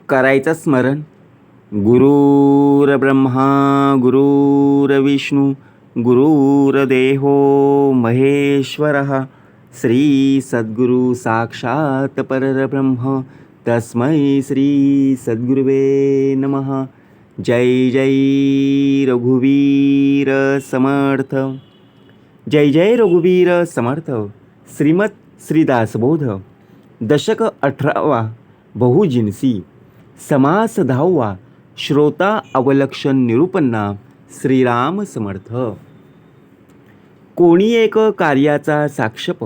करायचं स्मरण. गुरुर्ब्रह्मा गुरुर्विष्णू गुरुर्देहो महेश्वरः. श्री सद्गुरु साक्षात परब्रह्म तस्मै श्री सद्गुरुवे नमः. जय जय रघुवीर समर्थ. जय जय रघुवीर समर्थ. श्रीमत श्रीदासबोध. दशक 18वा. बहुजिन्सी. समास 10वा. श्रोता अवलक्षण निरूपन्ना. श्रीराम समर्थ. कोणी एक कार्याचा साक्षेप,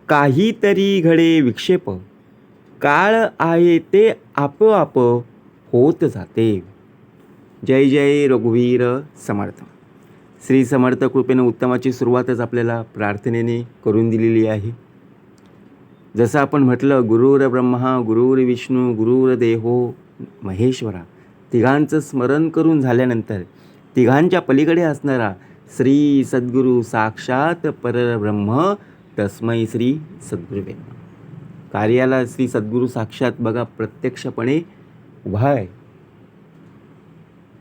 काहीतरी घडे विक्षेप, काळ आहे ते आपोआप होत जाते. जय जय रघुवीर समर्थ. श्री समर्थ कृपेने उत्तमाची सुरुवातच आपल्याला प्रार्थनेने करून दिलेली आहे. जसं आपण म्हटलं, गुरुर्ब्रह्मा गुरुर्विष्णू गुरुर्देहो महेश्वरा. तिघांचं स्मरण करून झाल्यानंतर तिघांच्या पलीकडे असणारा श्री सद्गुरु साक्षात परब्रह्म तस्मै श्री सद्गुरुवे. कार्याला श्री सद्गुरु साक्षात बघा प्रत्यक्षपणे उभा आहे.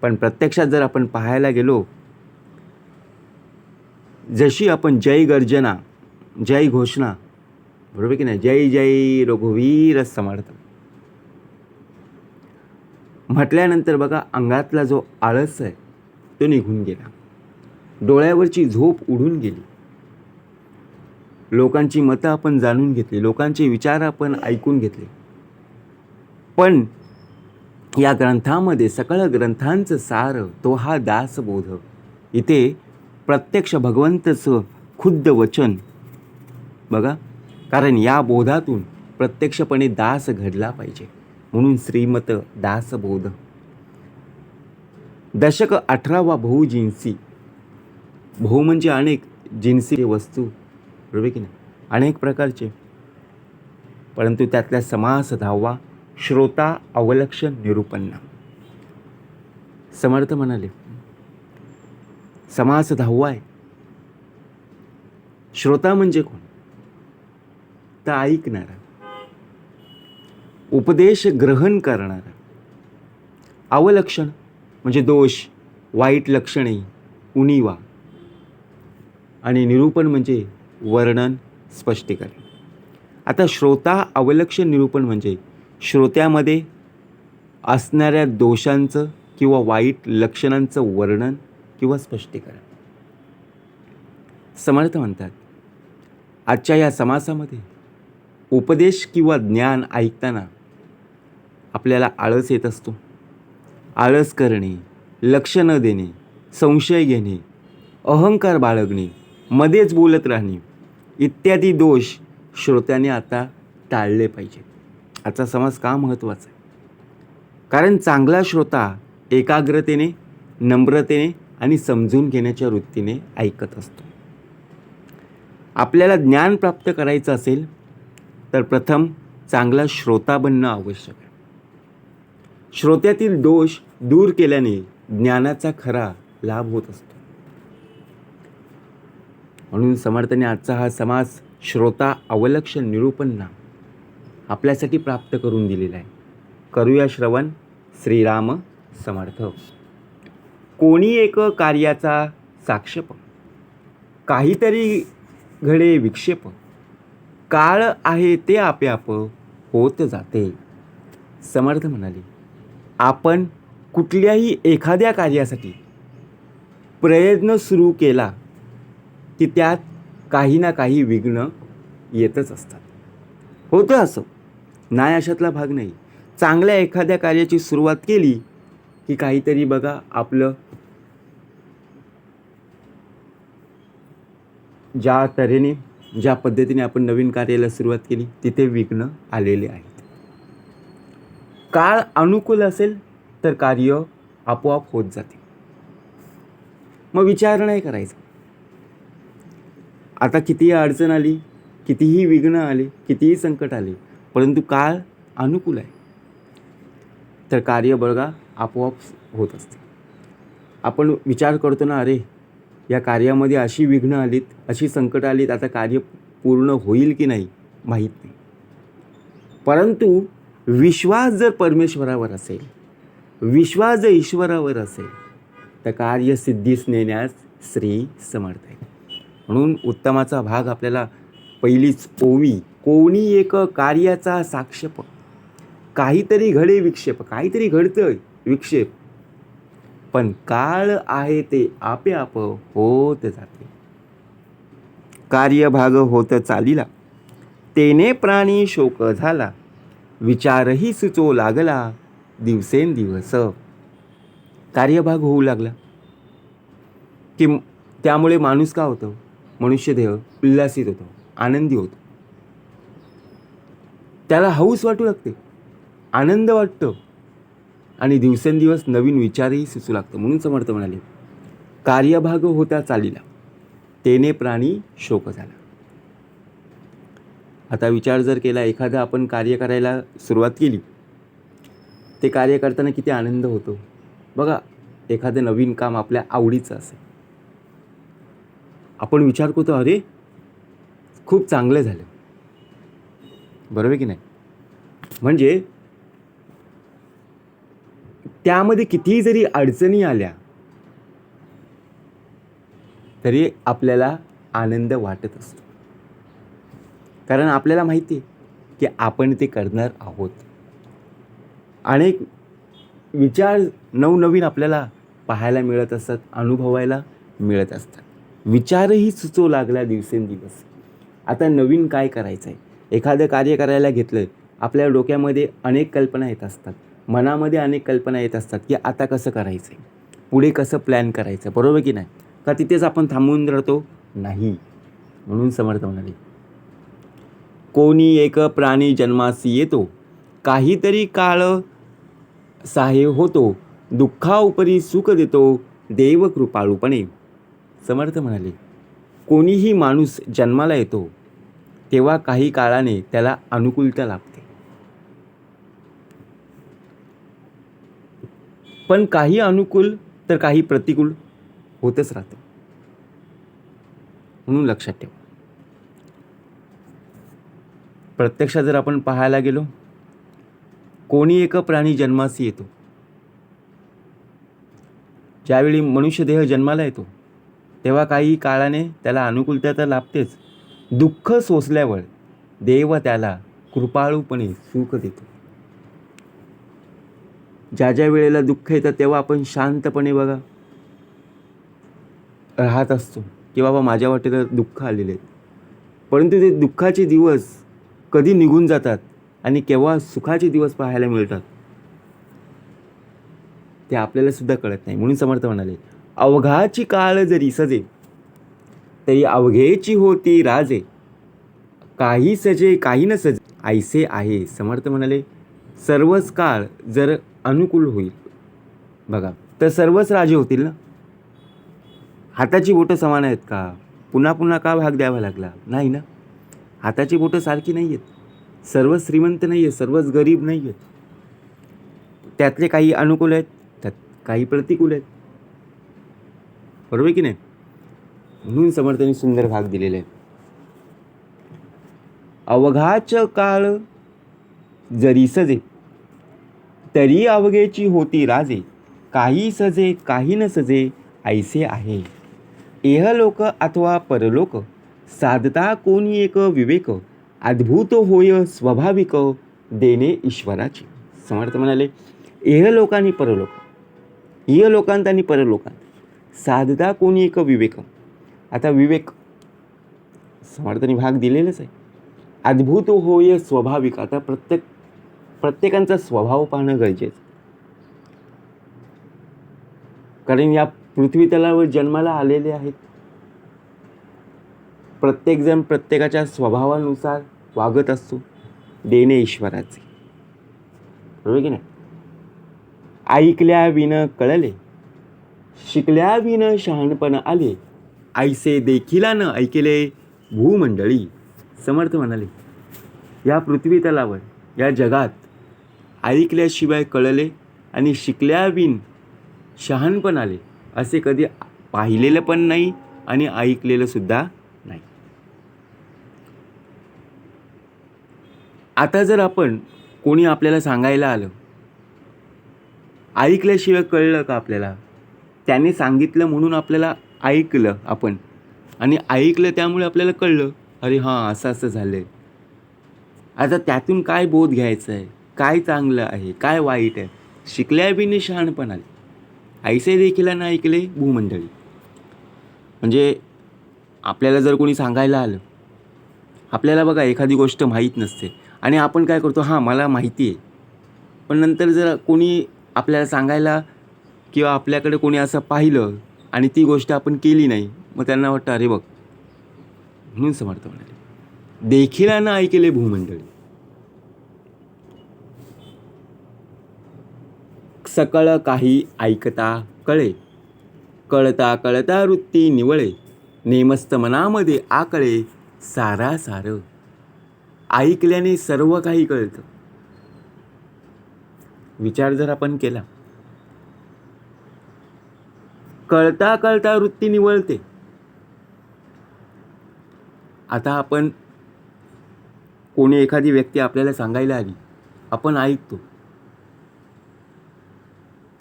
पण प्रत्यक्षात जर आपण पाहायला गेलो, जशी आपण जय गर्जना जय घोषणा, बरोबर की नाही, जय जय रघुवीर समर्थ म्हटल्यानंतर बघा अंगातला जो आळस आहे तो निघून गेला. डोळ्यावरची झोप उडून गेली. लोकांची मतं आपण जाणून घेतली, लोकांचे विचार आपण ऐकून घेतले. पण या ग्रंथामध्ये सकळ ग्रंथांचं सार तो हा दासबोध. इथे प्रत्यक्ष भगवंताचं खुद्द वचन बघा. कारण या बोधातून प्रत्यक्षपणे दास घडला पाहिजे, म्हणून श्रीमत दासबोध. दशक 18वा. बहुजिन्सी. बहु म्हणजे अनेक, जिन्सी वस्तू, बरोबर की नाही, अनेक प्रकारचे. परंतु त्यातल्या समास 10वा. श्रोता अवलक्षण निरूपन्ना. समर्थ म्हणाले समास 10वा आहे. श्रोता म्हणजे कोण? तर ऐकणारा, उपदेश ग्रहण करणारा. अवलक्षण म्हणजे दोष, वाईट लक्षणे, उणीवा. आणि निरूपण म्हणजे वर्णन, स्पष्टीकरण. आता श्रोता अवलक्षण निरूपण म्हणजे श्रोत्यामध्ये असणाऱ्या दोषांचं किंवा वाईट लक्षणांचं वर्णन किंवा स्पष्टीकरण. समर्थ म्हणतात आजच्या या समासामध्ये उपदेश किंवा ज्ञान ऐकताना आपल्याला आळस येत असतो. आळस करणे, लक्ष न देणे, संशय घेणे, अहंकार बाळगणे, मध्येच बोलत राहणे इत्यादी दोष श्रोत्याने आता टाळले पाहिजेत. आजचा समास का महत्त्वाचा आहे? कारण चांगला श्रोता एकाग्रतेने, नम्रतेने आणि समजून घेण्याच्या वृत्तीने ऐकत असतो. आपल्याला ज्ञान प्राप्त करायचं असेल तर प्रथम चांगला श्रोता बनणं आवश्यक आहे. श्रोत्यातील दोष दूर केल्याने ज्ञानाचा खरा लाभ होत असतो. म्हणून समर्थाने आजचा हा समास श्रोता अवलक्षण निरूपन्ना आपल्यासाठी प्राप्त करून दिलेला आहे. करूया श्रवण. श्रीराम समर्थ. कोणी एक कार्याचा साक्षेप, काहीतरी घडे विक्षेप, काळ आहे ते आपोआप होत जाते. समर्थ म्हणाले आपण कुठल्याही एखाद्या कार्यासाठी प्रयत्न सुरू केला की त्यात काही ना काही विघ्न येतच असतात. होतं असं, नाही अशातला भाग नाही. चांगल्या एखाद्या कार्याची सुरुवात केली की काहीतरी बघा आपलं ज्या तऱ्हेने, ज्या पद्धतीने आपण नवीन कार्याला सुरुवात केली तिथे विघ्न आलेले आहेत. काळ अनुकूल असेल तर कार्य आपोआप होत जाते. मग विचार नाही करायचा. आता कितीही अडचण आली, कितीही विघ्न आले, कितीही संकट आले, परंतु काळ अनुकूल आहे तर कार्य बघा आपोआप होत असते. आपण विचार करतो ना, अरे या कार्यामध्ये अशी विघ्न आलीत, अशी संकट आलीत, आता कार्य पूर्ण होईल की नाही माहीत नाही. परंतु विश्वास जर परमेश्वरावर असेल, विश्वास जर ईश्वरावर असेल, तर कार्य सिद्धीस नेण्यास श्री समर्थ आहे. म्हणून उत्तमाचा भाग आपल्याला पहिलीच ओवी, कोणी एक कार्याचा साक्षेप, काहीतरी घडे विक्षेप, काहीतरी घडतंय विक्षेप, पण काळ आहे ते आपे आप होत जाते. कार्यभाग होत चालिला, तेने प्राणी शोक झाला, विचारही सुचो लागला, दिवसेंदिवस. कार्यभाग होऊ लागला की त्यामुळे माणूस का होतो, मनुष्यदेह उल्हासित होतो, आनंदी होतो, त्याला हौस वाटू लागते, आनंद वाटतो आणि दिवसेंदिवस नवीन विचारही सुचू लागतो. म्हणून समर्थ म्हणाले, कार्यभाग होता चालिला, तेने प्राणी शोक झाला. आता विचार जर केला, एखादं आपण कार्य करायला सुरुवात केली, ते कार्य करताना किती आनंद होतो बघा. एखादं नवीन काम आपल्या आवडीचं असेल, आपण विचार करतो, अरे खूप चांगलं झालं, बरोबर की नाही. म्हणजे त्यामध्ये कितीही जरी अडचणी आल्या तरी आपल्याला आनंद वाटत असतो, कारण आपल्याला माहिती आहे की आपण ते करणार आहोत. अनेक विचार नवनवीन आपल्याला पाहायला मिळत असतात, अनुभवायला मिळत असतात. विचारही सुचू लागला दिवसेंदिवस, आता नवीन काय करायचं आहे. एखादं कार्य करायला घेतलं, आपल्या डोक्यामध्ये अनेक कल्पना येत असतात, मनामध्ये अनेक कल्पना येत असतात की आता कसं करायचं आहे, पुढे कसं प्लॅन करायचं, बरोबर की नाही. का तिथेच आपण थांबून राहतो, नाही. म्हणून समर्थ म्हणाले, कोणी एक प्राणी जन्मासी येतो, काहीतरी काळ सहाय्य होतो, दुःखाउपरी सुख देतो, देव कृपाळूपणे. समर्थ म्हणाले, कोणीही माणूस जन्माला येतो तेव्हा काही काळाने त्याला अनुकूलता लाभते, पण काही अनुकूल तर काही प्रतिकूल होतच राहतं. म्हणून लक्षात ठेवा, प्रत्यक्षात जर आपण पाहायला गेलो, कोणी एक प्राणी जन्मासी येतो, ज्यावेळी मनुष्यदेह जन्माला येतो तेव्हा काही काळाने त्याला अनुकूलता तर लाभतेच, दुःख सोसल्यावर देव त्याला कृपाळूपणे सुख देतो. ज्या ज्या वेळेला दुःख येतं तेव्हा आपण शांतपणे बघा राहत असतो की बाबा माझ्या वाटेला दुःख आलेले आहेत, परंतु ते दुःखाचे दिवस कधी निघून जातात आणि केव्हा सुखाचे दिवस पाहायला मिळतात ते आपल्याला सुद्धा कळत नाही. म्हणून समर्थ म्हणाले, अवघाची काळ जरी सजे, तरी अवघेची होती राजे, काही सजे काही न सजे, ऐसे आहे. समर्थ म्हणाले, सर्वच काळ जर अनुकूल होईल बघा, तर सर्वच राजे होतील ना. हाताची बोटं समान आहेत का, पुन्हा पुन्हा का भाग द्यावा लागला, नाही ना. हाताची बोटं सारखी नाही आहेत, सर्वच श्रीमंत नाही आहेत, सर्वच गरीब नाही आहेत, त्यातले काही अनुकूल आहेत, त्यात काही प्रतिकूल आहेत, बरोबर की नाही. म्हणून समर्थांनी सुंदर भाग दिलेले आहे, अवघाच काळ जरी सजे, तरी अवघेची होती राजे, काही सजे काही न सजे, ऐसे आहे. इहलोक अथवा परलोक, साधता कोणी एक विवेक, अद्भुत होय स्वाभाविक, देणे ईश्वराची. समर्थ म्हणाले, इहलोक आणि परलोक, इहलोकांत आणि परलोकांत साधता कोणी एक विवेक. आता विवेक समर्थांनी भाग दिलेलाच आहे. अद्भुत होय स्वाभाविक, आता प्रत्येकांचा स्वभाव पाहणं गरजेचं, कारण या पृथ्वी तलावर जन्माला आलेले आहेत, प्रत्येकजण प्रत्येकाच्या स्वभावानुसार वागत असतो, देणे ईश्वराचे, बरोबर की नाही. ऐकल्या विन कळले, शिकल्या विन शहाणपण आले, ऐसे देखिला न ऐकले भूमंडळी. समर्थ म्हणाले, या पृथ्वी तलावर या जगात ऐकल्याशिवाय कळले आणि शिकल्याविन शहाणपण आले, असे कधी पाहिलेलं पण नाही आणि ऐकलेलं सुद्धा नाही. आता जर आपण कोणी आपल्याला सांगायला आलं, ऐकल्याशिवाय कळलं का आपल्याला? त्याने सांगितलं म्हणून आपल्याला ऐकलं आपण, आणि ऐकलं त्यामुळे आपल्याला कळलं, अरे हां, असं असं झालं आहे. आता त्यातून काय बोध घ्यायचा आहे, काय चांगलं आहे, काय वाईट आहे, शिकल्या बिनी शहाणपण आले. ऐसे देखील न ऐकले भूमंडळी. म्हणजे आपल्याला जर कोणी सांगायला आलं, आपल्याला बघा एखादी गोष्ट माहीत नसते आणि आपण काय करतो, हां मला माहिती आहे. पण नंतर जर कोणी आपल्याला सांगायला किंवा आपल्याकडे कोणी असं पाहिलं आणि ती गोष्ट आपण केली नाही, मग त्यांना वाटतं अरे बघ. म्हणून समर्थ म्हणाले, देखील न ऐकले भूमंडळी. सकळ काही ऐकता कळे, कळता कळता वृत्ती निवळे, नेमस्त मनामध्ये आकळे सारासार. ऐकल्याने सर्व काही कळतं. विचार जर आपण केला, कळता कळता वृत्ती निवळते. आता आपण कोणी एखादी व्यक्ती आपल्याला सांगायला आली, आपण ऐकतो,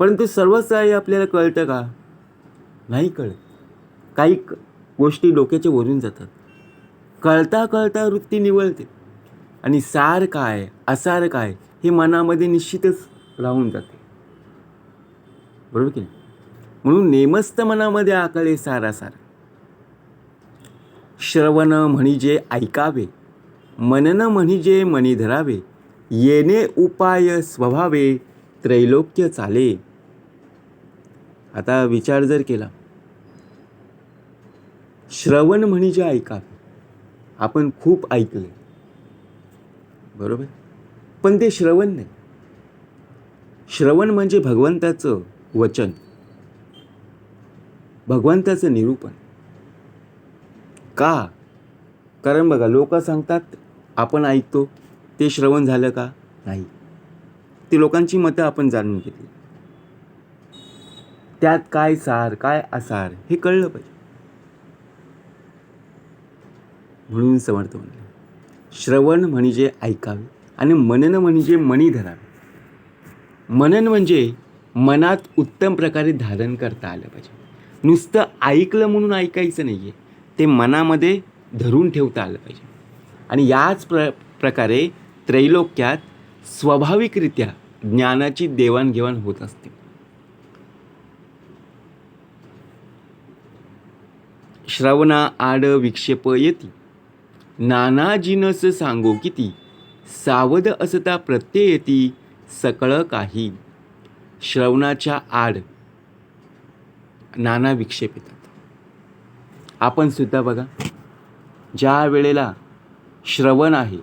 परंतु सर्वच काही आपल्याला कळतं का? नाही कळत. काही गोष्टी डोक्याच्या वरून जातात. कळता कळता वृत्ती निवळते आणि सार काय असार काय हे मनामध्ये निश्चितच राहून जाते. बरोबर की नाही? म्हणून नेमस्त मनामध्ये आकळे सारासार. श्रवण म्हणजे ऐकावे, मनन म्हणजे मनी धरावे, येणे उपाय स्वभावे, त्रैलोक्य चाले. आता विचार जर केला, श्रवण म्हणजे ऐकावे. आपण खूप ऐकले, बरोबर, पण ते श्रवण नाही. श्रवण म्हणजे भगवंताचं वचन, भगवंताचं निरूपण. का? कारण बघा, लोक सांगतात, आपण ऐकतो, ते श्रवण झालं का? नाही. ते लोकांची मतं आपण जाणून घेतली. त्यात काय सार काय असार हे कळलं पाहिजे. म्हणून समर्थ म्हणले, श्रवण म्हणजे ऐकावे आणि मनन म्हणजे मनी धरावे. मनन म्हणजे मनात उत्तम प्रकारे धारण करता आलं पाहिजे. नुसतं ऐकलं म्हणून ऐकायचं नाही आहे, ते मनामध्ये धरून ठेवता आलं पाहिजे. आणि याच प्रकारे त्रैलोक्यात स्वाभाविकरित्या ज्ञानाची देवाणघेवाण होत असते. श्रवणा आड विक्षेप येती, नाना जिनस सांगो किती, सावध असता प्रत्यय येती, सकळ काही. श्रवणाच्या आड नाना विक्षेप येतात. आपण सुद्धा बघा, ज्या वेळेला श्रवण आहे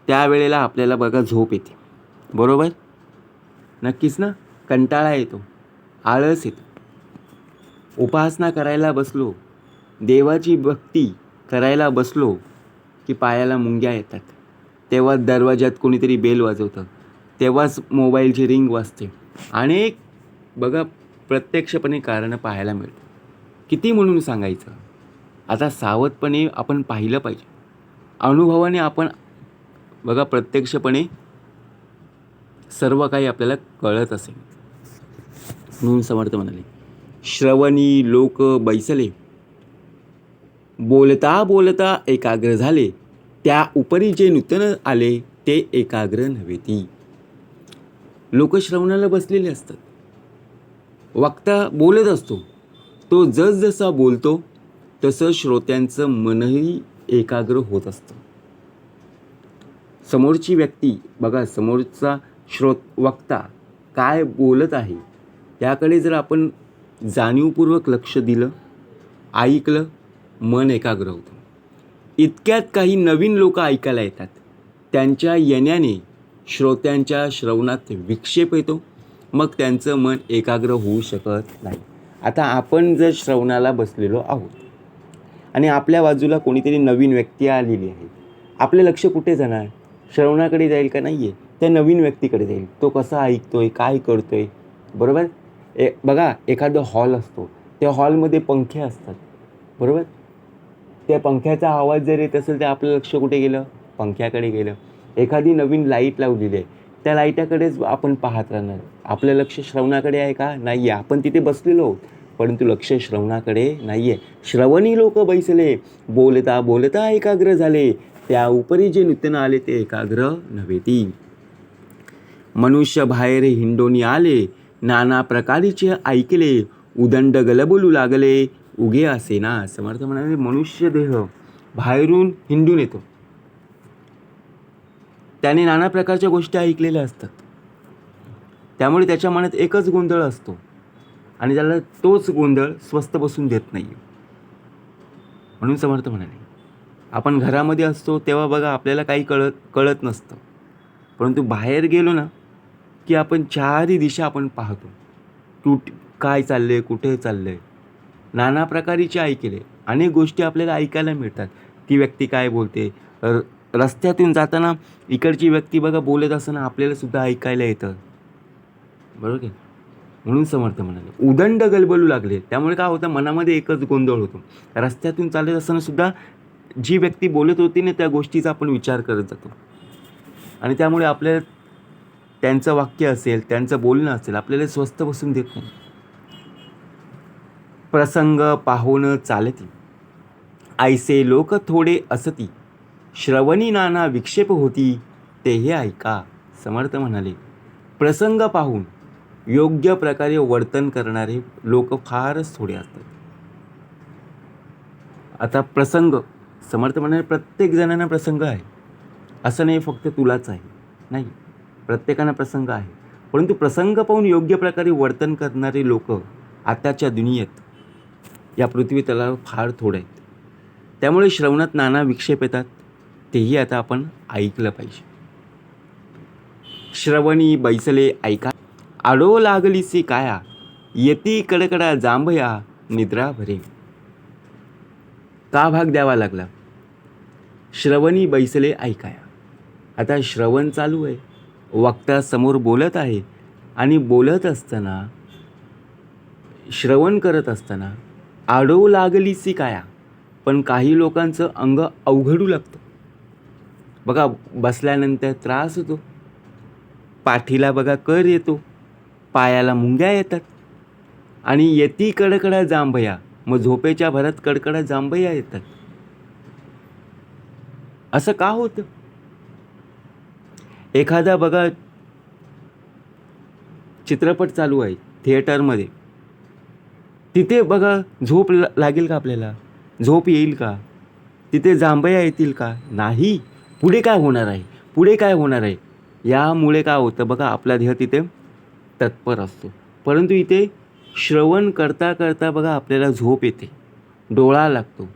त्यावेळेला आपल्याला बघा झोप येते, बरोबर? नक्कीच ना. कंटाळा येतो, आळस येतो. उपासना करायला बसलो, देवाची भक्ती करायला बसलो की पायाला मुंग्या येतात. तेव्हा दरवाजात कोणीतरी बेल वाजवतं, तेव्हाच मोबाईलची रिंग वाजते. अनेक बघा प्रत्यक्षपणे कारणं पाहायला मिळतात. किती म्हणून सांगायचं? आता सावधपणे आपण पाहिलं पाहिजे. अनुभवाने आपण बघा प्रत्यक्षपणे सर्व काही आपल्याला कळत असेल. म्हणून समर्थ म्हणाले, श्रवणी लोक बैसले, बोलता बोलता एकाग्र झाले, त्या उपरी जे नूतन आले ते एकाग्र नव्हेती. लोक श्रवणाला बसलेले असतात, वक्ता बोलत असतो, तो जसजसा बोलतो तसं श्रोत्यांचं मनही एकाग्र होत असतं. समोरची व्यक्ती बघा, समोरचा वक्ता काय बोलत आहे याकडे जर आपण जाणीवपूर्वक लक्ष दिलं, ऐकलं, मन एकाग्र होतं. इतक्यात काही नवीन लोक ऐकायला येतात. त्यांच्या येण्याने श्रोत्यांच्या श्रवणात विक्षेप येतो, मग त्यांचं मन एकाग्र होऊ शकत नाही. आता आपण जर श्रवणाला बसलेलो आहोत आणि आपल्या बाजूला कोणीतरी नवीन व्यक्ती आलेली आहे, आपलं लक्ष कुठे जाणार? श्रवणाकडे जाईल का? नाही आहे, त्या नवीन व्यक्तीकडे जाईल. तो कसा ऐकतोय, काय करतोय, बरोबर? बघा, एखादा हॉल असतो, त्या हॉलमध्ये पंखे असतात, बरोबर? त्या पंख्याचा आवाज जर येत असेल तर आपलं लक्ष कुठे गेलं? पंख्याकडे गेलं. एखादी नवीन लाईट लावलेली आहे, त्या लाईटाकडेच आपण पाहत राहणार. आपलं लक्ष श्रवणाकडे आहे का? नाही आहे. आपण तिथे बसलेलो आहोत, परंतु लक्ष श्रवणाकडे नाही आहे. श्रवणी लोक बैसले, बोलता बोलता एकाग्र झाले, त्या उपरी जे नूतन आले ते एकाग्र नव्हे ती. मनुष्य बाहेर हिंडोनी आले, नाना प्रकारीचे ऐकले, उदंड गलबलू लागले, उगे असे ना. समर्थ म्हणाले मनुष्य देह बाहेरून हिंडून येतो, त्याने नाना प्रकारच्या गोष्टी ऐकलेल्या असतात, त्यामुळे त्याच्या मनात एकच गोंधळ असतो आणि त्याला तोच गोंधळ स्वस्थ बसून देत नाही. म्हणून समर्थ म्हणाले आपण घरामध्ये असतो तेव्हा बघा आपल्याला काही कळत नसतं, परंतु बाहेर गेलो ना की आपण चारही दिशा आपण पाहतो, काय चाललंय, कुठे चाललंय, नाना प्रकारीचे ऐकले, अनेक गोष्टी आपल्याला ऐकायला मिळतात. ती व्यक्ती काय बोलते, रस्त्यातून जाताना इकडची व्यक्ती बघा बोलत असताना आपल्याला सुद्धा ऐकायला येतं, बरोबर की. म्हणून समर्थ म्हणाले उदंड गलबलू लागले, त्यामुळे काय होतं मनामध्ये एकच गोंधळ होतो. रस्त्यातून चालत असताना सुद्धा जी व्यक्ती बोलत होती ना त्या गोष्टीचा आपण विचार करत जातो आणि त्यामुळे आपल्याला त्यांचं वाक्य असेल, त्यांचं बोलणं असेल, आपल्याला स्वस्थ बसून देत नाही. प्रसंग पाहोन चालती, ऐसे लोक थोडे असती, श्रवणी नाना विक्षेप होती, ते हे ऐका. समर्थ म्हणाले प्रसंग पाहून योग्य प्रकारे वर्तन करणारे लोक फारच थोडे असतात. आता प्रसंग, समर्थ म्हणाले प्रत्येक जणांना प्रसंग आहे, असं नाही फक्त तुलाच आहे, नाही, प्रत्येकाला प्रसंग आहे, परंतु प्रसंग पाहून योग्य प्रकारे वर्तन करणारे लोक आताच्या दुनियेत या पृथ्वी तलावर फार थोडे आहेत. त्यामुळे श्रवणात नाना विक्षेप येतात, तेही आता आपण ऐकलं पाहिजे. श्रवणी बैसले ऐका, आडो लागलीसी काया, येती कडकडा जांभया, निद्रा भरे. का भाग द्यावा लागला? श्रवणी बैसले ऐकाया. आता श्रवण चालू आहे, वक्ता समोर बोलत आहे आणि बोलत असताना, श्रवण करत असताना आडो लागलीसी काया, पण काही लोकांचं अंग अवघडू लागतं. बघा बसल्यानंतर त्रास होतो, पाठीला बघा कर येतो, पायाला मुंग्या येतात आणि येती कडकडा जांभया, मग झोपेच्या भरात कडकडा जांभया येतात. असं का होतं? एखादा बघा चित्रपट चालू आहे थिएटरमध्ये, तिथे बघा झोप लागेल का आपल्याला? झोप येईल का? तिथे जांभया येतील का? नाही. पुढे काय होणार आहे, पुढे काय होणार आहे, यामुळे काय होतं बघा आपला देह तिथे तत्पर असतो, परंतु इथे श्रवण करता करता बघा आपल्याला झोप येते, डोळा लागतो.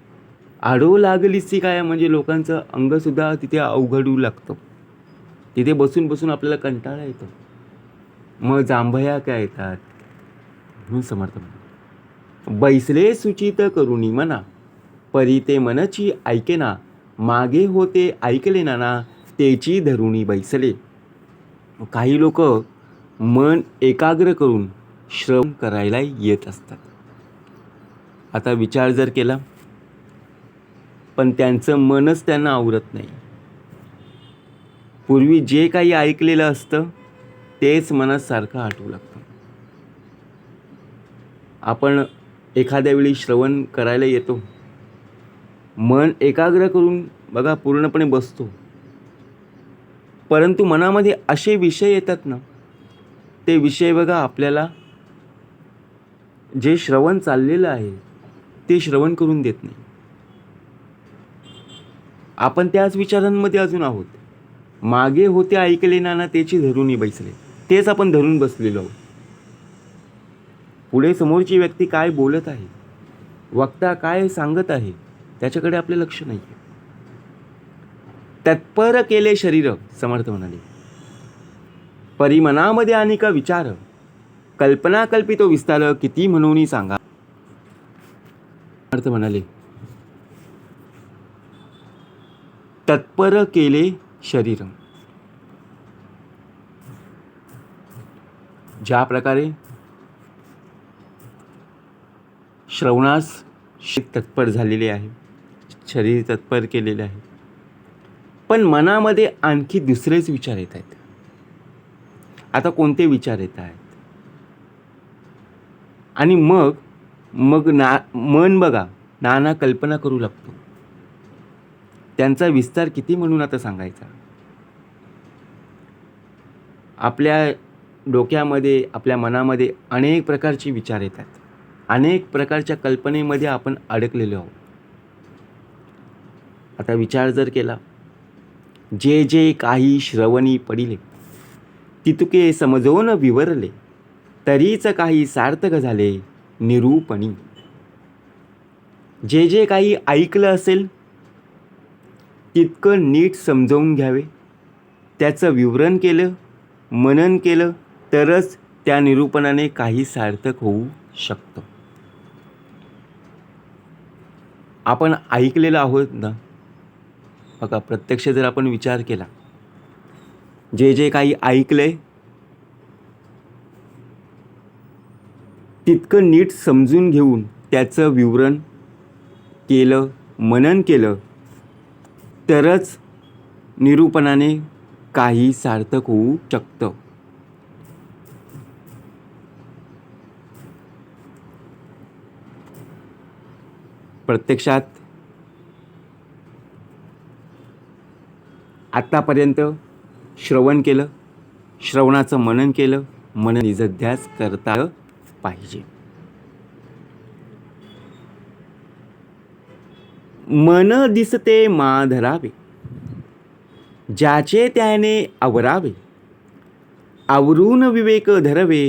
आडो लागलीसी काय म्हणजे लोकांचं अंगसुद्धा तिथे अवघडू लागतं, तिथे बसून बसून आपल्याला कंटाळा येतो, मग जांभया काय येतात. म्हणून समर्थ बैसले सुचित करुणी मना, परी ते मनची ऐकेना, मागे होते ऐकले नाना, तेची धरुणी बैसले. काही लोक मन एकाग्र करून श्रवण करायला येत असतात. आता विचार जर केला पण त्यांचं मनच त्यांना आवरत नाही. पूर्वी जे काही ऐकलेलं असतं तेच मनात सारखं आठवू लागतं. आपण एखाद्या वेळी श्रवण करायला येतो, मन एकाग्र करून बघा पूर्णपणे बसतो, परंतु मनामध्ये असे विषय येतात ना, ते विषय बघा आपल्याला जे श्रवण चाललेलं आहे ते श्रवण करून देत नाही. आपण त्याच विचारांमध्ये अजून आहोत. मागे होते ऐकले नाना, तेची धरूनी बैसले, तेच आपण धरून बसलेलो आहोत. पुढे समोरची व्यक्ती काय बोलत आहे, वक्ता काय सांगत आहे, त्याच्याकडे आपले लक्ष नाही. तत्पर केले शरीर, समर्थ म्हणाले, परी मनामध्ये अनेक विचार, कल्पना कल्पितो विस्तार, किती म्हणून सांगा. समर्थ म्हणाले तत्पर केले शरीर. ज्या प्रकारे श्रवणास तत्पर झालेले आहे, शरीर तत्पर केलेले आहे, पण मनामध्ये आणखी दुसरेच विचार येत आहेत. आता कोणते विचार येत आहेत? आणि मग मग मन बघा नाना कल्पना करू लागतो. त्यांचा विस्तार किती म्हणून आता सांगायचा. आपल्या डोक्यामध्ये, आपल्या मनामध्ये अनेक प्रकारचे विचार येतात. अनेक प्रकारच्या कल्पनेमध्ये आपण अडकलेलो आहोत. आता विचार जर केला, जे जे काही श्रवणी पडिले, तितुके समजोन विवरले, तरीच काही सार्थक झाले निरूपणी. जे जे काही ऐकलं असेल तितकं नीट समजावून घ्यावे, त्याचं विवरण केलं, मनन केलं, तरच त्या निरूपणाने काही सार्थक होऊ शकतं. आपण ऐकलेलं आहोत ना. बघा, प्रत्यक्ष जर आपण विचार केला, जे जे काही ऐकलंय तितकं नीट समजून घेऊन त्याचं विवरण केलं, मनन केलं, तरच निरूपणाने काही सार्थक होऊ शकतं. प्रत्यक्षात आत्तापर्यंत श्रवण केलं, श्रवणाचं मनन केलं, मनन निजध्यास करता पाहिजे. मन दिसते माधरावे, ज्याचे त्याने आवरावे, आवरून विवेक धरवे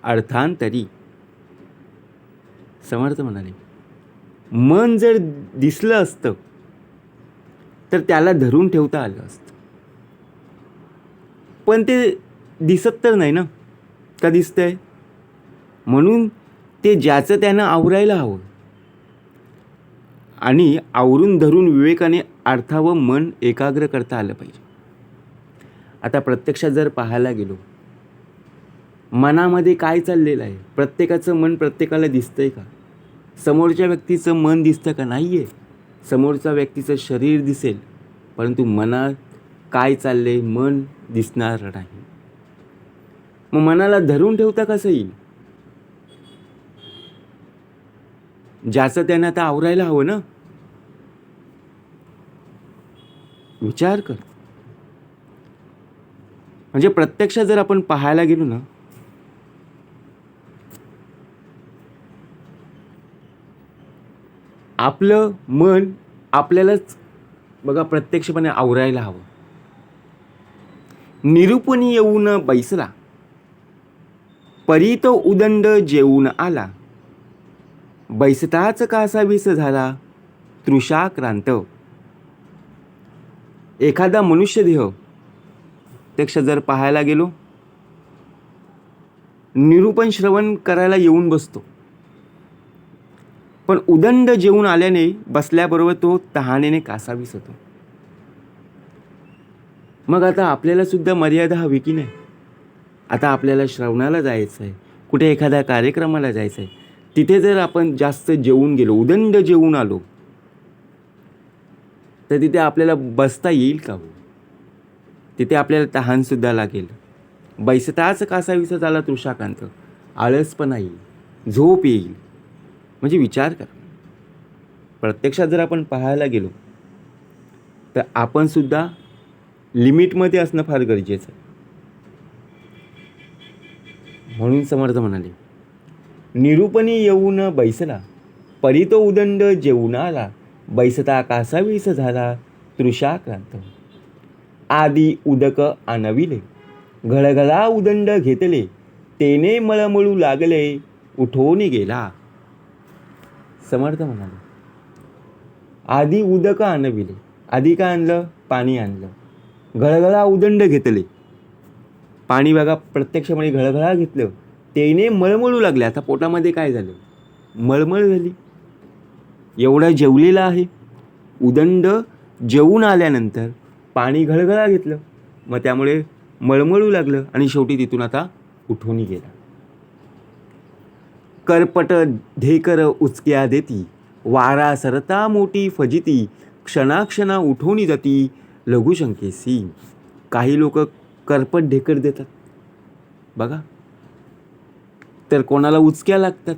अर्थांतरी. समर्थ म्हणाले, मन जर दिसलं असतं तर त्याला धरून ठेवता आलं असतं. पण ते दिसत तर नाही ना. का दिसतंय? म्हणून ते ज्याचं त्यानं आवरायला हवं आणि आवरून धरून विवेकाने अर्थावर मन एकाग्र करता आलं पाहिजे. आता प्रत्यक्षात जर पाहायला गेलो, मनामध्ये काय चाललेलं आहे? प्रत्येकाचं मन प्रत्येकाला दिसतंय का? समोरच्या व्यक्तीचं मन दिसतं का? नाही आहे. समोरच्या व्यक्तीचं शरीर दिसेल, परंतु मनात काय चाललंय मन दिसणार नाही. मग मनाला धरून ठेवता कसं येईल? ज्याचं त्यानं आता आवरायला हवं ना. विचार कर. म्हणजे प्रत्यक्षात जर आपण पाहायला गेलो ना, आपलं मन आपल्यालाच बघा प्रत्यक्षपणे आवरायला हवं. निरूपणी येऊन बैसला, परी तो उदंड जेवून आला, बैसताच कासावीस झाला तृषाक्रांत. एखादा मनुष्य देह प्रत्यक्ष जर पाहायला गेलो, निरूपण श्रवण करायला येऊन बसतो, पण उदंड जेवून आल्याने बसल्याबरोबर तो तहानेने कासावीस होतो. मग आता आपल्याला सुद्धा मर्यादा हवी की नाही? आता आपल्याला श्रवणाला जायचं आहे, कुठे एखाद्या कार्यक्रमाला जायचं आहे, तिथे जर आपण जास्त जेवून गेलो, उदंड जेवून आलो, तर तिथे आपल्याला बसता येईल का हो? तिथे आपल्याला तहानसुद्धा लागेल. बैसताच कासावीस झाला तृषाकांत, आळसपणा येईल, झोप येईल. म्हणजे विचार कर, प्रत्यक्षात जर आपण पाहायला गेलो तर आपण सुद्धा लिमिटमध्ये असणं फार गरजेचं आहे. म्हणून समर्थ म्हणाले, निरूपणी येऊन बैसला, परी तो उदंड जेवून आला, बैसता कासावीस झाला तृषाक्रांत. आदी उदक आणविले, घळघळा उदंड घेतले, तेने मळमळू लागले उठोनी गेला. समर्थ म्हणाले, आधी उदक आणविले, आधी काय आणलं? पाणी आणलं. घळघळा उदंड घेतले, पाणी बघा प्रत्यक्षपणे घळघळा घेतलं, तेने मळमळू लागले. आता पोटामध्ये काय झालं? मळमळ झाली. एवढं जेवलेलं आहे, उदंड जेवून आल्यानंतर पाणी घळघळा घेतलं, मग त्यामुळे मळमळू लागलं आणि शेवटी तिथून आता उठून गेला. करपट ढेकर उचक्या देती, वारा सरता मोठी फजिती, क्षणाक्षणा उठोनी जाती, लघुशंकेसी काही लोक करपट ढेकर देतात बघा, तर कोणाला उचक्या लागतात.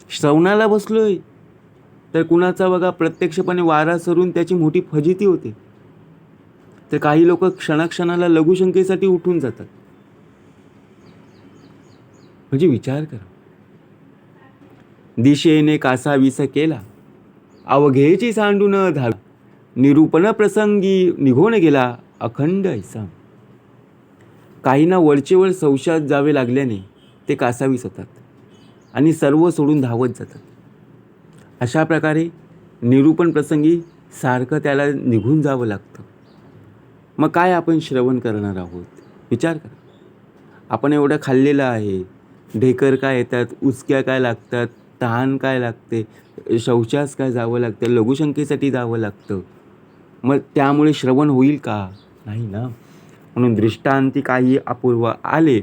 श्रवणाला बसलोय तर कुणाचा बघा प्रत्यक्षपणे वारा सरून त्याची मोठी फजिती होते. तर काही लोक क्षणाक्षणाला लघुशंकेसाठी उठून जातात. म्हणजे विचार करा, दिशेने कासावीस केला, अवघेची सांडून धाव, निरूपण प्रसंगी निघून गेला अखंड ऐसा. काहींना वरचेवर संशयात जावे लागल्याने ते कासावीस होतात आणि सर्व सोडून धावत जातात. अशा प्रकारे निरूपण प्रसंगी सारखं त्याला निघून जावं लागतं. मग काय आपण श्रवण करणार आहोत? विचार करा. आपण एवढं खाल्लेलं आहे, ढेकर काय येतात, उचक्या काय लागतात, तहान काय लागते, शौचास काय जावं लागतं, लघुशंकेसाठी जावं लागतं. मग त्यामुळे श्रवण होईल का? नाही ना. म्हणून दृष्टांती काही अपूर्व आले,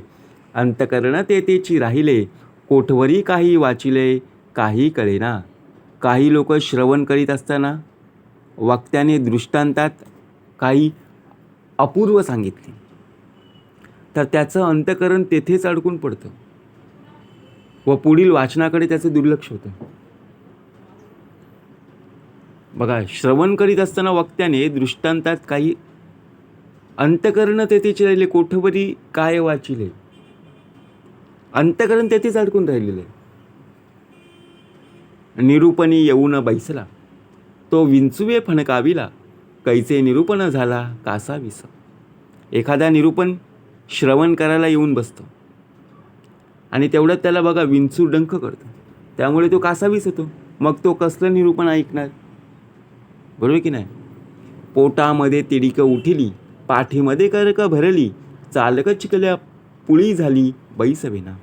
अंतकरण तेची राहिले, कोठवरी काही वाचिले, काही कळेना. काही लोक श्रवण करीत असताना वक्त्याने दृष्टांतात काही अपूर्व सांगितले, तर त्याचं अंतकरण तेथेच अडकून पडतं व पुढील वाचनाकडे त्याचं दुर्लक्ष होतं. बघा, श्रवण करीत असताना वक्त्याने दृष्टांतात काही अंतकरण तेथेच राहिले, कोठवरी काय वाचिले, अंतकरण तेथेच अडकून राहिलेलं आहे. निरूपणी येऊन बैसला, तो विंचुवे फणकाविला, कैचे निरूपण झाला कासावीस. एखादा निरूपण श्रवण करायला येऊन बसतो आणि तेवढ्यात त्याला बघा विंचू डंख करतो, त्यामुळे तो कासावीस होतो. मग तो कसलं निरूपण ऐकणार? बरोबर की नाही? पोटामध्ये तिडीक उठिली, पाठीमध्ये करक भरली, चालक चिकल्या पुळी झाली बैसवेना.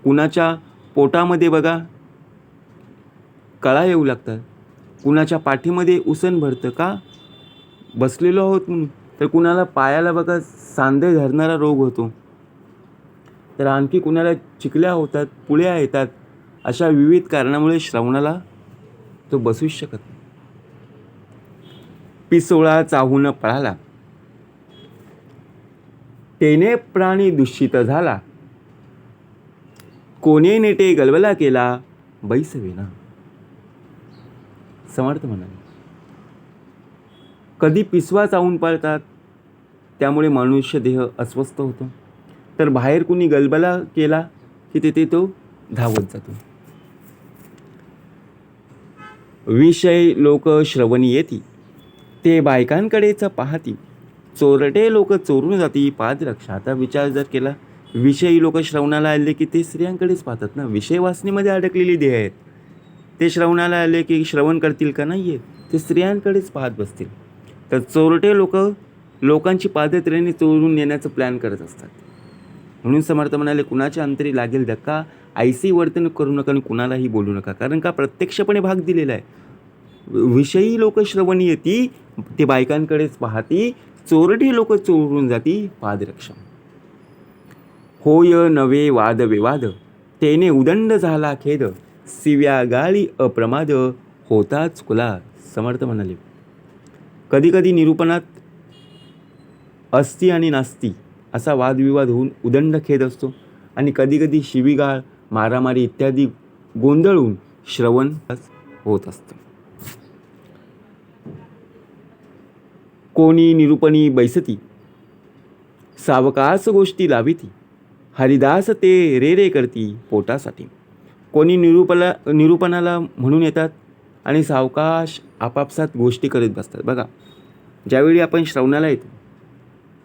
कुणाच्या पोटामध्ये बघा कळा येऊ लागतात, कुणाच्या पाठीमध्ये उसन भरतं का? बसलेलो आहोत म्हणून. तर कुणाला पायाला बघा सांधे धरणारा रोग होतो, तर आणखी कुणाला चिकल्या होतात, पुळ्या येतात. अशा विविध कारणामुळे श्रवणाला तो बसूच शकत नाही. पिसोळा चाहून पळाला, तेने प्राणी दूषित झाला, कोणे नेटे गलबला केला बैसवेना. समर्थ म्हणाले, कधी पिसवा चावून पळतात, त्यामुळे मनुष्य देह अस्वस्थ होतो. तर बाहेर कुणी गलबला केला की तेथे तो धावत जातो. विषय लोक श्रवणी येती, ते बायकांकडेच पाहती, चोरटे लोक चोरून जाती पादरक्षा. आता विचार जर केला, विषयी लोक श्रवणाला आले की ते स्त्रियांकडेच पाहतात ना. विषय वासनेमध्ये अडकलेली देह आहेत, ते श्रवणाला आले की श्रवण करतील का? नाही, ते स्त्रियांकडेच पाहत बसतील. तर चोरटे लोक लोकांची पादत्रेने चोरून नेण्याचं प्लॅन करत असतात. म्हणून समर्थ म्हणाले, कुणाच्या अंतरी लागेल धक्का, ऐसी वर्तन करू नका आणि कुणालाही बोलू नका. कारण का? प्रत्यक्षपणे भाग दिलेला आहे. विषयी लोक श्रवणी येती, ते बायकांकडेच पाहती, चोरटी लोक चोरून जाती पादरक्षा. होय नवे वाद विवाद, तेने उदंड झाला खेद, सिव्या गाळी अप्रमाद, होता चुकला. समर्थ म्हणाले, कधी कधी निरूपणात अस्ती आणि नास्ती असा वादविवाद होऊन उदंड खेद असतो, आणि कधी कधी शिवीगाळ, मारामारी इत्यादी गोंधळून श्रवण होत असतं. कोणी निरूपणी बैसती, सावकास गोष्टी लाविती, हरिदास ते रे रे करती पोटासाठी. कोणी निरूपणाला म्हणून येतात आणि सावकाश आपापसात गोष्टी करत बसतात. बघा, ज्यावेळी आपण श्रवणाला येतो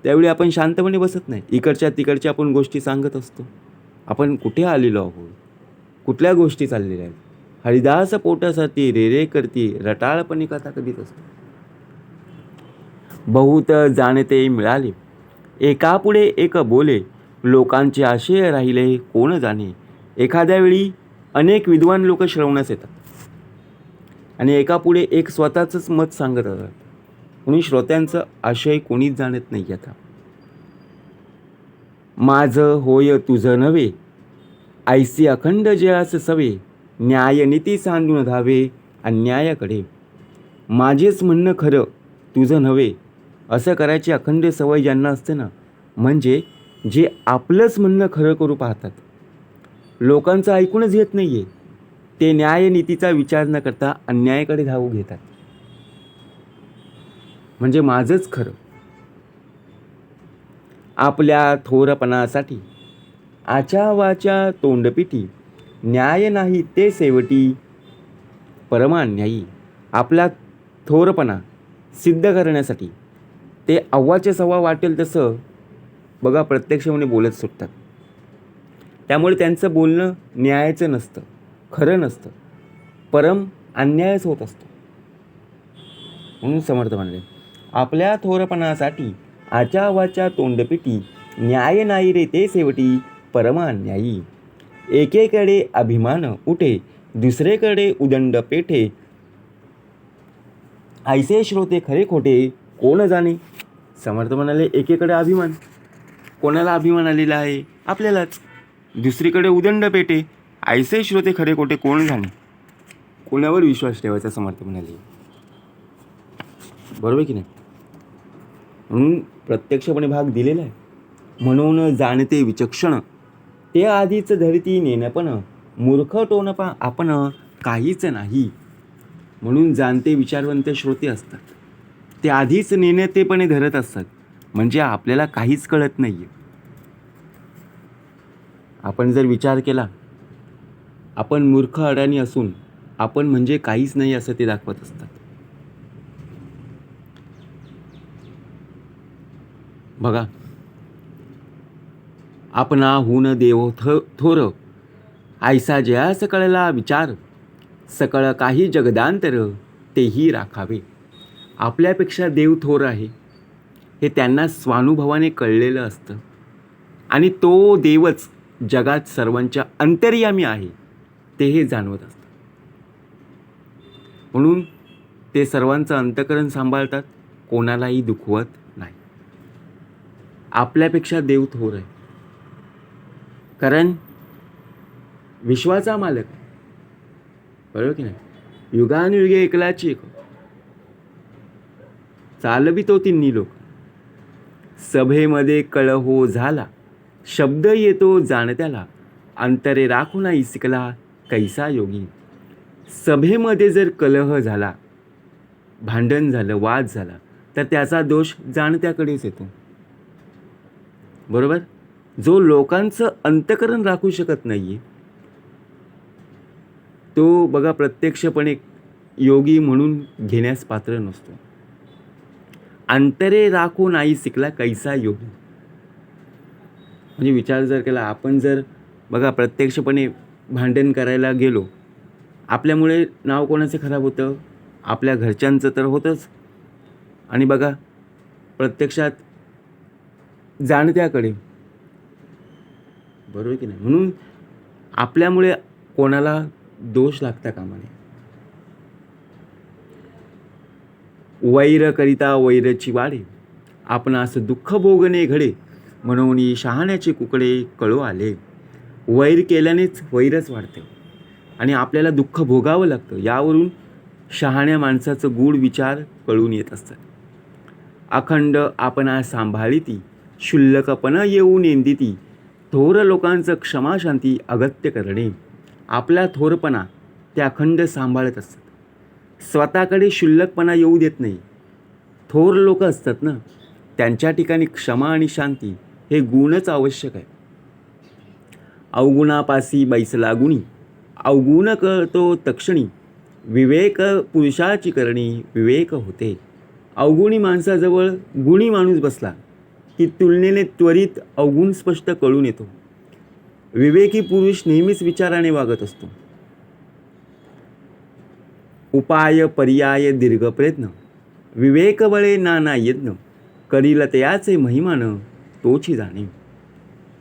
त्यावेळी आपण शांतपणे बसत नाही, इकडच्या तिकडच्या आपण गोष्टी सांगत असतो. आपण कुठे आलेलो आहोत, कुठल्या गोष्टी चाललेल्या आहेत. हरिदास पोटासाठी रे रे करती, रटाळपणे कथा करीत असतो. बहुत जाणते मिळाले, एकापुढे एक बोले, लोकांचे आशय राहिले कोण जाणे. एखाद्या वेळी अनेक विद्वान लोक श्रवणास येतात आणि एकापुढे एक स्वतःचंच मत सांगत असतात, म्हणून श्रोत्यांचं आशय कोणीच जाणत नाही. आता माझं होय तुझं नव्हे, ऐसी अखंड जयास सवे, न्याय नीती सांडून धावे अन्यायाकडे. माझेच म्हणणं खरं तुझं नव्हे, असं करायची अखंड सवय ज्यांना असते ना, म्हणजे जे आपलंच म्हणणं खरं करू पाहतात, लोकांचं ऐकूनच घेत नाही आहे, ते न्यायनीतीचा विचार न करता अन्यायाकडे धाव घेतात. म्हणजे माझंच खरं. आपल्या थोरपणासाठी आच्या वाच्या तोंडपिठी, न्याय नाही ते शेवटी परमान्यायी. आपला थोरपणा सिद्ध करण्यासाठी ते अव्वाच्या सव्वा वाटेल तसं बघा प्रत्यक्षपणे बोलत सुटतात. त्यामुळे त्यांचं बोलणं न्यायाचं नसतं, खरं नसतं, परम अन्यायच होत असतो. म्हणून समर्थ म्हणले, आपल्या थोरपणासाठी आच्या वाच्या तोंडपिठी, न्याय नाही रे ते शेवटी परमान्यायी. एकेकडे अभिमान उठे, दुसरेकडे उदंड पेठे, ऐसे श्रोते खरे खोटे कोण जाणे. समर्थ म्हणाले, एकेकडे अभिमान. कोणाला अभिमान आलेला आहे? आपल्यालाच. दुसरीकडे उदंड पेठे, ऐसे श्रोते खरे खोटे कोण जाणे. कोणावर विश्वास ठेवायचा? समर्थ म्हणाले. बरोबर की नाही? म्हणून प्रत्यक्षपणे भाग दिलेला आहे. म्हणून जाणते विचक्षण, ते आधीच धरती नेणपण, मूर्ख टोनपा आपण काहीच नाही. म्हणून जाणते विचारवंत श्रोते असतात, ते आधीच नेणतेपणे धरत असतात, म्हणजे आपल्याला काहीच कळत नाही आहे. आपण जर विचार केला, आपण मूर्ख अडाणी असून आपण म्हणजे काहीच नाही असं ते दाखवत असतात. बघा, आपणाहून देव थोर, ऐसा जयास कळला विचार, सकळ काही जगदांतर तेही राखावे. आपल्यापेक्षा देव थोर आहे हे त्यांना स्वानुभवाने कळलेलं असतं, आणि तो देवच जगात सर्वांच्या अंतर्यामी आहे ते हे जाणवत असतं. म्हणून ते सर्वांचं अंतःकरण सांभाळतात, कोणालाही दुखवत नाही. आपल्यापेक्षा देव थोर आहे, कारण विश्वाचा मालक आहे. बरोबर की नाही? युगानुयुगे एकलाची एक, चालवितो तिन्ही लोक. सभेमध्ये कळहो झाला, शब्द येतो जाणत्याला, अंतरे राखून ऐसिकला कैसा योगी. सभेमध्ये जर कलह झाला, भांडण झालं, वाद झाला, तर त्याचा दोष जाणत्याकडेच येतो. बरोबर? जो लोकांचं अंतःकरण राखू शकत नाहीये, तो बघा प्रत्यक्षपणे योगी म्हणून घेण्यास पात्र नसतो. अंतरे राखो नाही शिकला कैसा योगी. म्हणजे विचार जर केला, आपण जर बघा प्रत्यक्षपणे भांडण करायला गेलो, आपल्यामुळे नाव कोणाचं खराब होतं? आपल्या घरच्यांचं तर होतंच, आणि बघा प्रत्यक्षात जाणत्याकडे. बरोबर की नाही? म्हणून आपल्यामुळे कोणाला दोष लागता कामा नये. वैर करिता वैरची वाढे, आपणास दुःख भोगणे घडे, म्हणून शहाण्याचे कुकडे कळू आले. वैर केल्यानेच वैरच वाढते आणि आपल्याला दुःख भोगावं लागतं. यावरून शहाण्या माणसाचं गूढ विचार कळून येत असतात. अखंड आपणा सांभाळीती, शुल्लकपण येऊ नेंदिती, थोर लोकांचं क्षमा शांती अगत्य करणे. आपला थोरपणा ते अखंड सांभाळत असतात, स्वतःकडे शुल्लकपणा येऊ देत नाही. थोर लोक असतात ना, त्यांच्या ठिकाणी क्षमा आणि शांती हे गुणच आवश्यक आहे. अवगुणापासी बैसला गुणी, अवगुण कळतो तक्षणी, विवेक पुरुषाची करणी विवेक होते. अवगुणी माणसाजवळ गुणी माणूस बसला की तुलनेने त्वरित अवगुण स्पष्ट कळून येतो. विवेकी पुरुष नेहमीच विचाराने वागत असतो. उपाय पर्याय दीर्घ प्रयत्न, विवेक बळे नाना यत्न, करील तयाचे महिमान तोची जाणे.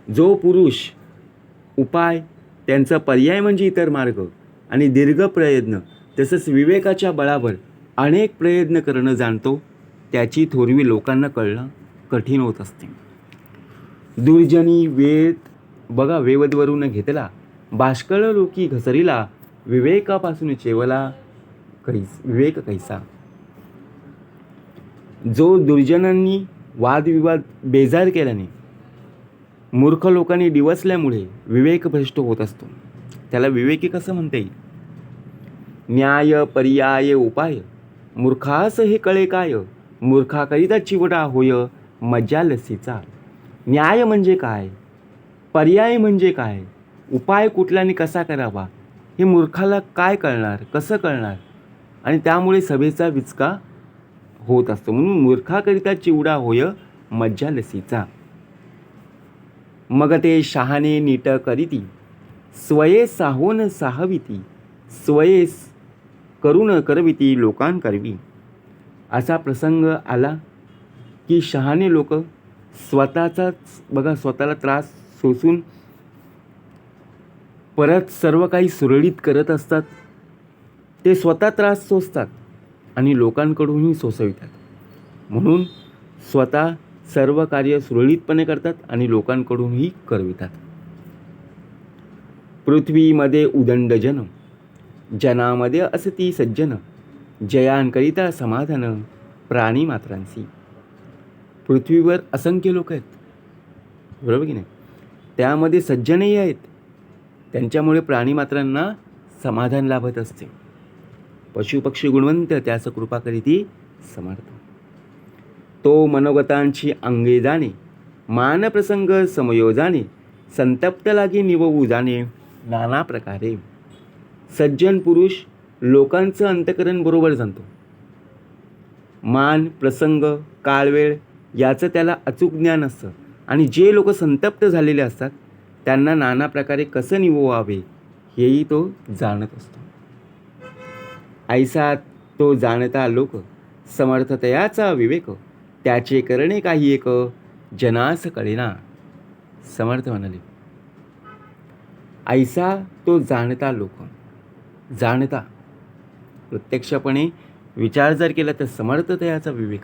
जो पुरुष उपाय, त्यांचा पर्याय म्हणजे इतर मार्ग, आणि दीर्घ प्रयत्न तसंच विवेकाच्या बळावर अनेक प्रयत्न करणं जाणतो, त्याची थोरवी लोकांना कळणं कठीण होत असते. दुर्जनी वेद बघा वेवदवरून घेतला, बाष्कळ लोकी घसरिला, विवेकापासून चेवला विवेक कैसा. जो दुर्जनांनी वादविवाद बेजार केल्याने, मूर्ख लोकांनी डिवचल्यामुळे विवेक भ्रष्ट होत असतो, त्याला विवेकी कसं म्हणता येईल? न्याय पर्याय उपाय मूर्खास हे कळे काय, मूर्खाकरिता चिवडा होय मज्जा लसीचा. न्याय म्हणजे काय, पर्याय म्हणजे काय, उपाय कुठला आणि कसा करावा हे मूर्खाला काय कळणार, कसं कळणार? आणि त्यामुळे सभेचा विचका होत असतो. म्हणून मूर्खाकरिता चिवडा होय मज्जा लसीचा. मग ते शहाणे नीट करीती, स्वये साहोन साहविती, स्वयेस करून करविती लोकांकरवी. असा प्रसंग आला की शहाणे लोक स्वतःला त्रास सोसून परत सर्व काही सुरळीत करत असतात. ते स्वतः त्रास सोसतात आणि लोकांकडूनही सोसवितात. म्हणून स्वतः सर्व कार्य सुरळीतपणे करतात आणि लोकांकडूनही करवितात. पृथ्वीमध्ये उदंड जन, जनामध्ये असती सज्जन, जयांकरिता समाधान प्राणी मात्रांसी. पृथ्वीवर असंख्य लोक आहेत, बरोबर की नाही? त्यामध्ये सज्जनही आहेत, त्यांच्यामुळे प्राणीमात्रांना समाधान लाभत असते. पशुपक्षी गुणवंत त्यास कृपा करीती समर्थ. तो मनोगतांची अंगे जाणे, मान प्रसंग समयोजाने, संतप्त लागे निववू जाणे नाना प्रकारे. सज्जन पुरुष लोकांचं अंतकरण बरोबर जाणतो. मान प्रसंग काळवेळ याचं त्याला अचूक ज्ञान असतं. आणि जे लोक संतप्त झालेले असतात त्यांना नाना प्रकारे कसं निववावे हेही तो जाणत असतो. ऐसा तो जाणता लोक, समर्थतयाचा विवेक, त्याचे करणे काही एक, जनास कळेना. समर्थ म्हणाले, ऐसा तो जाणता लोक. जाणता प्रत्यक्षपणे विचार जर केला तर समर्थतयाचा विवेक.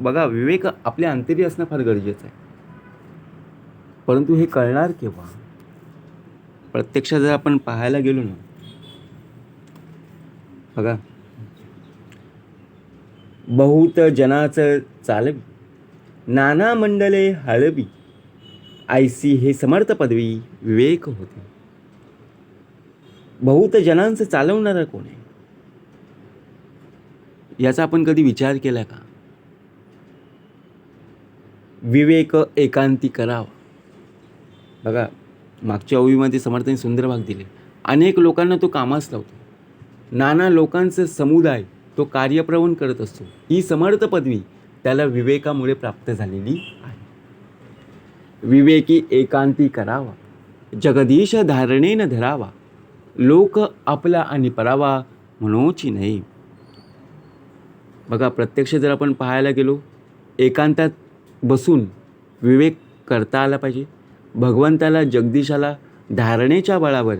बघा, विवेक आपल्या अंतरी असणं फार गरजेचं आहे. परंतु हे कळणार केव्हा? प्रत्यक्षात जर आपण पाहायला गेलो ना, बघा, बहुत जनाचं चालवी, नाना मंडले हळवी, ऐसी हे समर्थ पदवी विवेक होते. बहुत जनांचं चालवणारा कोण आहे याचा आपण कधी विचार केला का? विवेक एकांती करावा. बघा, मागच्या ओवीमध्ये समर्थांनी सुंदर भाग दिले. अनेक लोकांना तो कामास लावतो, नाना लोकांचं समुदाय तो कार्यप्रवण करत असतो. ही समर्थ पदवी त्याला विवेकामुळे प्राप्त झालेली आहे. विवेकी एकांती करावा, जगदीश धारणेन धरावा, लोक आपला आणि परावा म्हणूची नाही. बघा, प्रत्यक्ष जर आपण पाहायला गेलो, एकांतात बसून विवेक करता आला पाहिजे. भगवंताला जगदीशाला धारणेच्या बळावर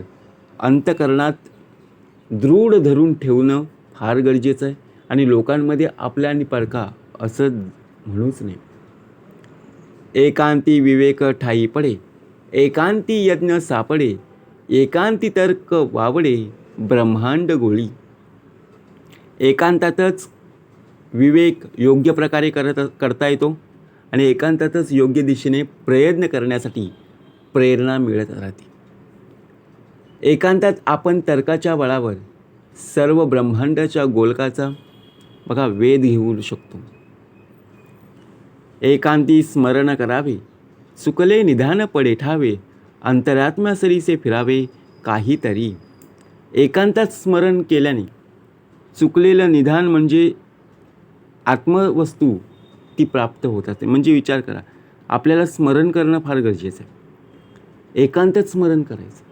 अंतकरणात दृढ धरून ठेवणं फार गरजेचं आहे. आणि लोकांमध्ये आपल्या आणि परका असं म्हणूच नाही. एकांती विवेक ठाई पडे, एकांती यज्ञ सापडे, एकांती तर्क वावडे ब्रह्मांड गोळी. एकांतातच विवेक योग्य प्रकारे करता येतो आणि एकांतातच योग्य दिशेने प्रयत्न करण्यासाठी प्रेरणा मिळत राहते. एकांतात आपण तर्काच्या बळावर सर्व ब्रह्मांडाच्या गोलकाचा वेध घेऊ शकतो. एकांती स्मरण करावे, चुकले निधान पडे ठावे, अंतरात्म्या सरीसे फिरावे काहीतरी. एकांतात स्मरण केल्याने चुकलेलं निधान म्हणजे आत्मवस्तू ती प्राप्त होत असते. म्हणजे विचार करा, आपल्याला स्मरण करणं फार गरजेचं आहे. एकांतात स्मरण करायचं.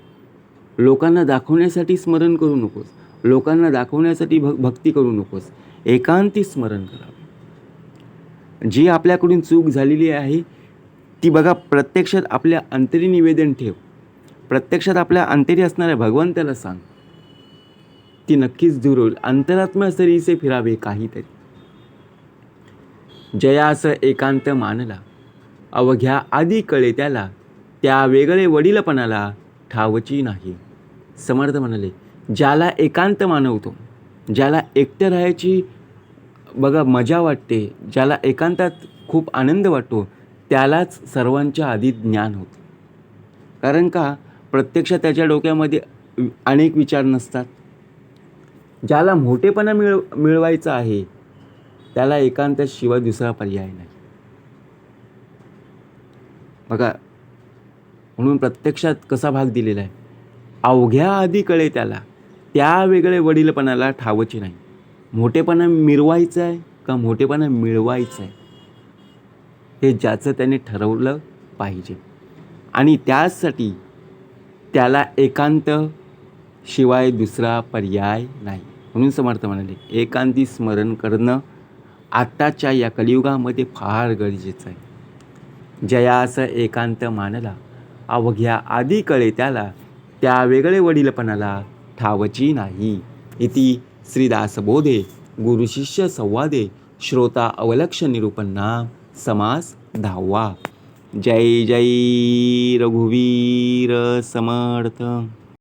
लोकांना दाखवण्यासाठी स्मरण करू नकोस, लोकांना दाखवण्यासाठी भक्ती करू नकोस. एकांती स्मरण करावे. जी आपल्याकडून चूक झालेली आहे ती बघा, प्रत्यक्षात आपल्या अंतरी निवेदन ठेव. प्रत्यक्षात आपल्या अंतरी असणाऱ्या भगवंताला सांग, ती नक्कीच दूर होईल. अंतरात्म्या सरीसे फिरावे काहीतरी. जयास एकांत मानला, अवघ्या आधी कळे त्याला, त्या वेगळे वडीलपणाला ठावची नाही. समर्थ म्हणाले, ज्याला एकांत मानवतो, ज्याला एकटं राहायची बघा मजा वाटते, ज्याला एकांतात खूप आनंद वाटतो त्यालाच सर्वांच्या आधी ज्ञान होतं. कारण का प्रत्यक्षात त्याच्या डोक्यामध्ये अनेक विचार नसतात. ज्याला मोठेपणा मिळवायचा आहे त्याला एकांताशिवाय दुसरा पर्याय नाही. बघा म्हणून प्रत्यक्षात कसा भाग दिलेला आहे, अवघ्या आधी कळे त्याला त्या वेगळे वडीलपणाला ठावची नाही. मोठेपणा मिरवायचं आहे का मोठेपणा मिळवायचं आहे हे ज्याचं त्याने ठरवलं पाहिजे. आणि त्यासाठी त्याला एकांत शिवाय दुसरा पर्याय नाही. म्हणून समर्थ म्हणाले एकांती स्मरण करणं आत्ताच्या या कलियुगामध्ये फार गरजेचं आहे. जयास एकांत मानला अवघ्या आधी कळे त्याला त्या वेगळे वडीलपणाला ठावची नाही. इति श्रीदासबोधे गुरुशिष्य संवादे श्रोता अवलक्ष निरूपन्नाम समास 10वा. जय जय रघुवीर समर्थ.